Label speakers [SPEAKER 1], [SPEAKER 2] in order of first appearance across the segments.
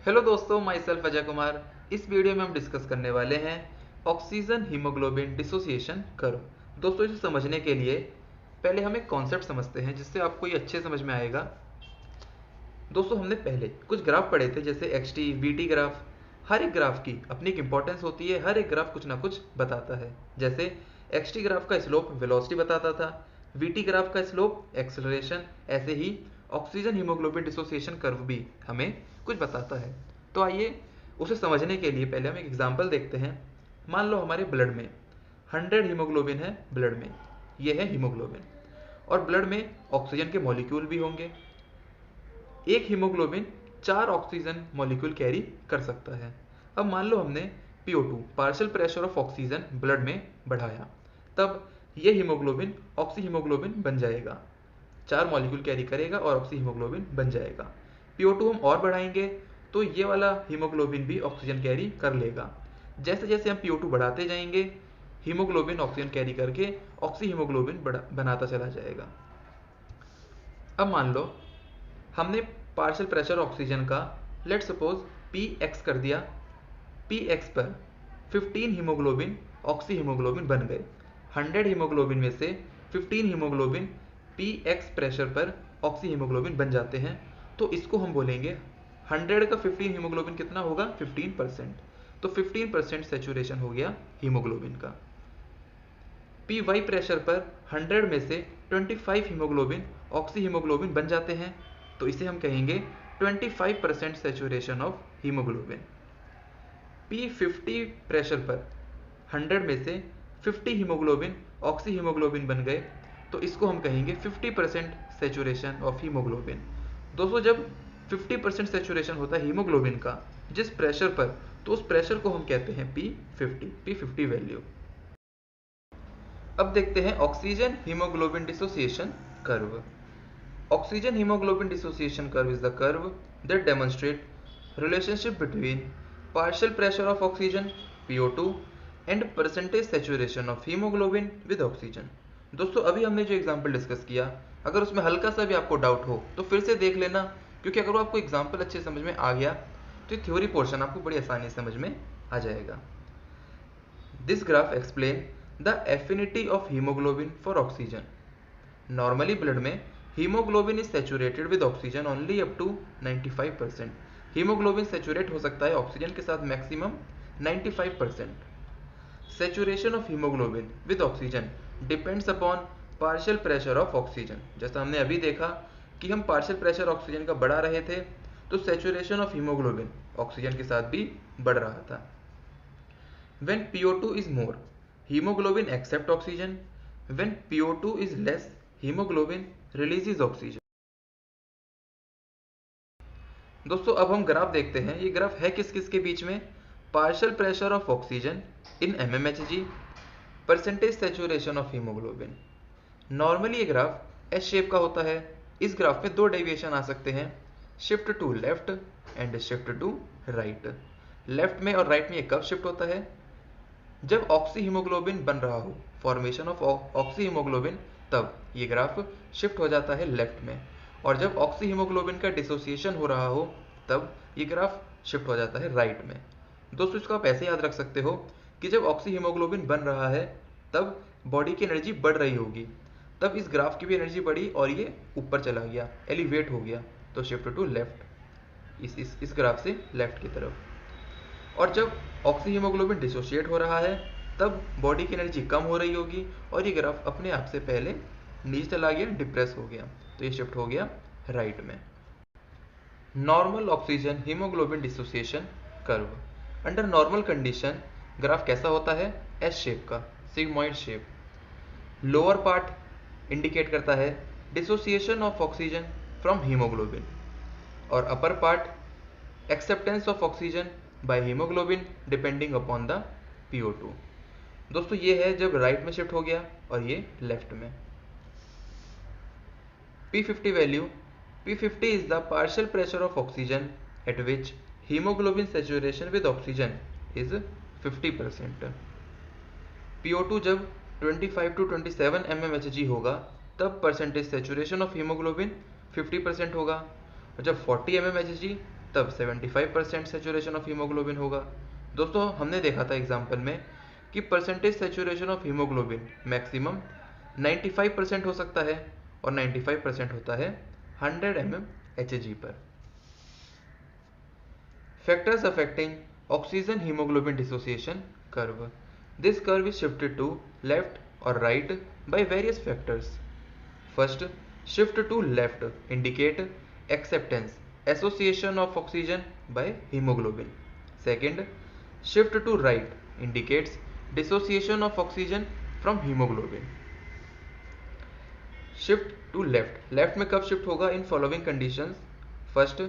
[SPEAKER 1] Hello दोस्तों, my self Ajay Kumar. इस video में हम डिस्कस करने वाले हैं ऑक्सीजन हीमोग्लोबिन डिसोसिएशन कर्व। दोस्तों, इसे समझने के लिए पहले हम एक कॉन्सेप्ट समझते हैं जिससे आपको ये अच्छे समझ में आएगा। दोस्तों, हमने पहले कुछ ग्राफ पढ़े थे जैसे X T V T graph. हर एक ग्राफ की अपनी एक इंपॉर्टेंस होती है, हर एक ग्राफ कुछ ना कुछ बताता है। जैसे एक्स टी ग्राफ का स्लोप वेलोसिटी बताता था, वी टी ग्राफ का स्लोप एक्सेलरेशन, ऐसे ही ऑक्सीजन हीमोग्लोबिन डिसोसिएशन कर्व भी हमें कुछ बताता है। तो आइए उसे समझने के लिए पहले हम एक एग्जाम्पल देखते हैं। मान लो हमारे ब्लड में 100 हीमोग्लोबिन है, ब्लड में ये है हीमोग्लोबिन, और ब्लड में ऑक्सीजन के मॉलिक्यूल भी होंगे। एक हीमोग्लोबिन 4 ऑक्सीजन मॉलिक्यूल कैरी कर सकता है। अब मान लो हमने PO2 partial pressure of oxygen blood में बढ़ाया, तब ये हीमोग्लोबिन ऑक्सी हीमोग्लोबिन बन जाएगा। 4 मॉलिक्यूल कैरी करेगा और ऑक्सी हीमोग्लोबिन बन जाएगा। PO2 हम और बढ़ाएंगे तो ये वाला हीमोग्लोबिन भी ऑक्सीजन कैरी कर लेगा। जैसे जैसे हम PO2 बढ़ाते जाएंगे, हीमोग्लोबिन ऑक्सीजन कैरी करके ऑक्सी हीमोग्लोबिन बनाता चला जाएगा। अब मान लो हमने पार्शियल प्रेशर ऑक्सीजन का लेट सपोज Px कर दिया। Px पर 15 हीमोग्लोबिन ऑक्सी हीमोग्लोबिन बन गए। 100 हीमोग्लोबिन में से 15 हीमोग्लोबिन Px प्रेशर पर ऑक्सी हीमोग्लोबिन बन जाते हैं। तो इसको हम बोलेंगे 100 का 15 हीमोग्लोबिन कितना होगा, 15%। तो 15% सेचुरेशन हो गया हीमोग्लोबिन का। Py प्रेशर पर 100 में से 25 हीमोग्लोबिन ऑक्सी हीमोग्लोबिन बन जाते हैं। तो इसे हम कहेंगे 25% saturation of haemoglobin. P50 pressure पर 100 में से 50 हीमोग्लोबिन ऑक्सी हीमोग्लोबिन बन गए। तो इसको हम कहेंगे 50% सेचुरेशन ऑफ हीमोग्लोबिन। दोस्तों, जब 50% सेचुरेशन होता है हीमोग्लोबिन का जिस प्रेशर पर, तो उस प्रेशर को हम कहते हैं P50 वैल्यू। अब देखते हैं oxygen haemoglobin dissociation curve. Oxygen hemoglobin dissociation curve is the curve that demonstrates relationship between partial pressure of oxygen PO2 and percentage saturation of hemoglobin with oxygen। दोस्तों, अभी हमने जो एग्जाम्पल डिस्कस किया, अगर उसमें हल्का सा भी आपको डाउट हो तो फिर से देख लेना, क्योंकि अगर आपको एग्जाम्पल अच्छे समझ में आ गया तो ये थ्योरी पोर्शन आपको बड़ी आसानी से समझ में आ जाएगा। This graph explain the affinity of haemoglobin for oxygen. Normally blood में haemoglobin is saturated with oxygen only up to 95%। Haemoglobin saturate हो सकता है ऑक्सीजन के साथ maximum 95%। Saturation of haemoglobin with oxygen depends upon partial pressure of oxygen. जैसा हमने अभी देखा कि हम पार्शियल प्रेशर ऑक्सीजन का बढ़ा रहे थे तो सैचुरेशन ऑफ हीमोग्लोबिन ऑक्सीजन के साथ भी बढ़ रहा था। When PO2 is more, hemoglobin accept oxygen. When PO2 is less, hemoglobin releases oxygen। दोस्तों, अब हम ग्राफ देखते हैं। ये ग्राफ है किस किस के बीच में, partial pressure of oxygen in mmHg, percentage saturation of haemoglobin. Normally ये ग्राफ एस शेप का होता है। इस ग्राफ में दो डेविएशन आ सकते हैं, shift to left and shift to right. Left में और राइट में ये कब शिफ्ट होता है, जब ऑक्सी हीमोग्लोबिन बन रहा हो, फॉर्मेशन ऑफ ऑक्सी हीमोग्लोबिन, तब ये ग्राफ शिफ्ट हो जाता है लेफ्ट में। और जब ऑक्सी हीमोग्लोबिन का डिसोसिएशन हो रहा हो तब ये ग्राफ शिफ्ट हो जाता है राइट में। दोस्तों, इसको आप ऐसे याद रख सकते हो कि जब ऑक्सी हीमोग्लोबिन बन रहा है तब बॉडी की एनर्जी बढ़ रही होगी, तब इस ग्राफ की भी एनर्जी बढ़ी और ये ऊपर चला गया, एलिवेट हो गया। तो शिफ्ट टू लेफ्ट, इस ग्राफ से लेफ्ट की तरफ। और जब ऑक्सी हीमोग्लोबिन डिसोशिएट हो रहा है तब बॉडी की एनर्जी कम हो रही होगी और ये ग्राफ अपने आप से पहले नीचे चला गया, डिप्रेस हो गया, तो ये शिफ्ट हो गया राइट में। Normal oxygen haemoglobin dissociation curve. Under normal condition graph कैसा होता है, एस शेप का, sigmoid shape. Lower part indicate करता है dissociation of oxygen from haemoglobin और upper part acceptance of oxygen by haemoglobin depending upon the PO2। दोस्तों, ये है जब राइट में शिफ्ट हो गया और ये लेफ्ट में। P50 value, P50 is the partial pressure of oxygen eight which haemoglobin saturation with oxygen is 50%। PO2 जब 25 to 27 mmHg होगा तब परसेंटेज सैचुरेशन ऑफ हीमोग्लोबिन 50% होगा, और जब 40 mmHg तब 75% सेचुरेशन ऑफ हीमोग्लोबिन होगा। दोस्तों हमने देखा था एग्जाम्पल में कि percentage saturation of haemoglobin maximum 95% हो सकता है और 95% होता है 100 mmHg पर। Factors affecting oxygen hemoglobin dissociation curve. This curve is shifted to left or right by various factors. First, shift to left indicate acceptance, association of oxygen by hemoglobin. Second, shift to right indicates dissociation of oxygen from hemoglobin. Shift to left, left में कब shift होगा? In following conditions. First,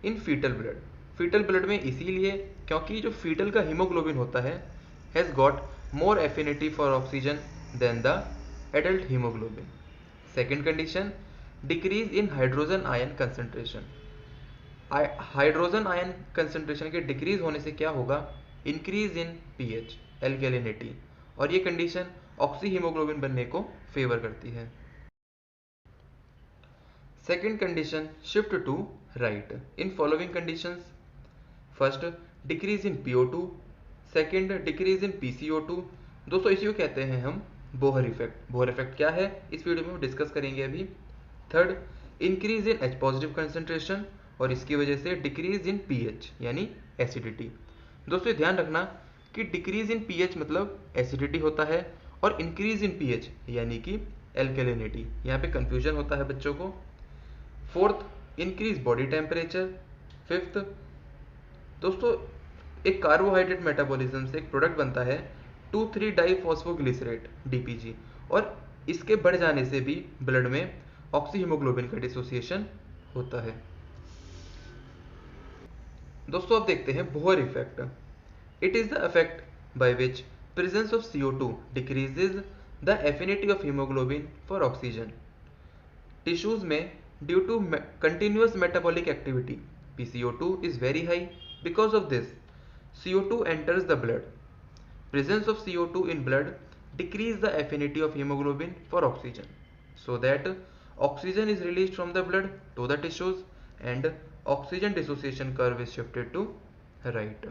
[SPEAKER 1] in fetal blood, fetal blood में इसीलिए क्योंकि जो fetal का hemoglobin होता है has got more affinity for oxygen than the adult hemoglobin. Second condition, decrease in hydrogen ion concentration, hydrogen ion concentration के decrease होने से क्या होगा? इंक्रीज इन पीएच, एल्केलिनिटी, और ये कंडीशन ऑक्सी हीमोग्लोबिन बनने को फेवर करती है। Second condition, shift to right in following conditions. First, decrease in PO2. Second, decrease in PCO2. दोस्तों इसी को कहते हैं हम बोहर इफेक्ट। बोहर इफेक्ट क्या है इस वीडियो में हम डिस्कस करेंगे अभी। Third, increase in H positive concentration, और इसकी वजह से डिक्रीज इन पीएच यानी एसिडिटी। दोस्तों ध्यान रखना कि डिक्रीज इन पीएच मतलब एसिडिटी होता है और इंक्रीज इन पीएच यानी कि एल्केलिनिटी। यहाँ पे कंफ्यूजन होता है बच्चों को। Fourth, increase body temperature. Fifth, दोस्तों एक कार्बोहाइड्रेट मेटाबॉलिज्म से एक प्रोडक्ट बनता है 2,3-डाइफॉस्फोग्लिसरेट DPG, और इसके बढ़ जाने से भी ब्लड में ऑक्सी हीमोग्लोबिन का डिसोसिएशन होता है। दोस्तों अब देखते हैं Bohr effect. It is the effect by which presence of CO2 decreases the affinity of haemoglobin for oxygen. Tissues में due to continuous metabolic activity, PCO2 is very high. Because of this, CO2 enters the blood. Presence of CO2 in blood decrease the affinity of hemoglobin for oxygen, so that oxygen is released from the blood to the tissues and oxygen dissociation curve is shifted to right.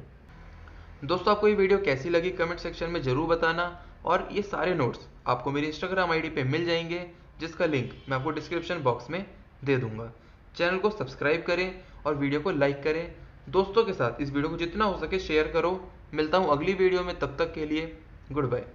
[SPEAKER 1] दोस्तों आपको ये video कैसी लगी comment section में जरूर बताना, और ये सारे नोट्स आपको मेरी इंस्टाग्राम आईडी पे मिल जाएंगे जिसका लिंक मैं आपको डिस्क्रिप्शन बॉक्स में दे दूंगा। चैनल को सब्सक्राइब करें और वीडियो को लाइक करें। दोस्तों के साथ इस वीडियो को जितना हो सके शेयर करो। मिलता हूं अगली वीडियो में, तब तक के लिए गुड बाय।